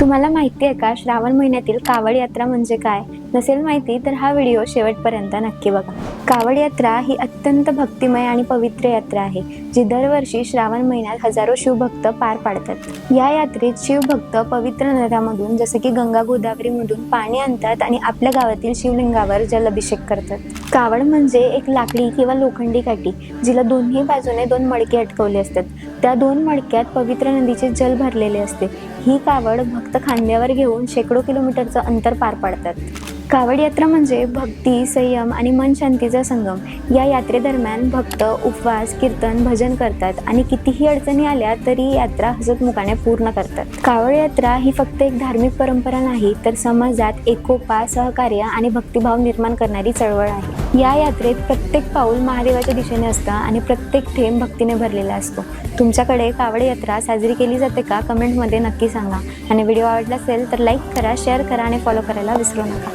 तुम्हाला माहिती आहे का श्रावण महिन्यातील कावड यात्रा म्हणजे काय? नसेल माहिती तर हा व्हिडिओ शेवटपर्यंत नक्की बघा. कावड यात्रा ही अत्यंत भक्तिमय आणि पवित्र यात्रा आहे, जी दरवर्षी श्रावण महिन्यात हजारो शिवभक्त पार पाडतात. या यात्रेत शिवभक्त पवित्र नद्यांमधून जसे की गंगा गोदावरीमधून पाणी आणतात आणि आपल्या गावातील शिवलिंगावर जलाभिषेक करतात. कावड म्हणजे एक लाकडी किंवा लोखंडी काठी, जिला दोन्ही बाजूने दोन मडके अटकवले असतात. त्या दोन मडक्यात पवित्र नदीचे जल भरलेले असते. ही कावड भक्त खांद्यावर घेऊन शेकडो किलोमीटरचं अंतर पार पाडतात. कावड यात्रा म्हणजे भक्ती, संयम आणि मन शांतीचा संगम. या यात्रेदरम्यान भक्त उपवास, कीर्तन, भजन करतात आणि कितीही अडचणी आल्या तरी यात्रा हसतमुखाने पूर्ण करतात. कावड यात्रा ही फक्त एक धार्मिक परंपरा नाही, तर समाजात एकोपा, सहकार्य आणि भक्तिभाव निर्माण करणारी चळवळ आहे. या यात्रेत प्रत्येक पाऊल महादेवाच्या दिशेने असतं आणि प्रत्येक थेंब भक्तीने भरलेला असतो. तुमच्याकडे कावड यात्रा साजरी केली जाते का? कमेंटमध्ये नक्की सांगा. आणि व्हिडिओ आवडला असेल तर लाईक करा, शेअर करा आणि फॉलो करायला विसरू नका.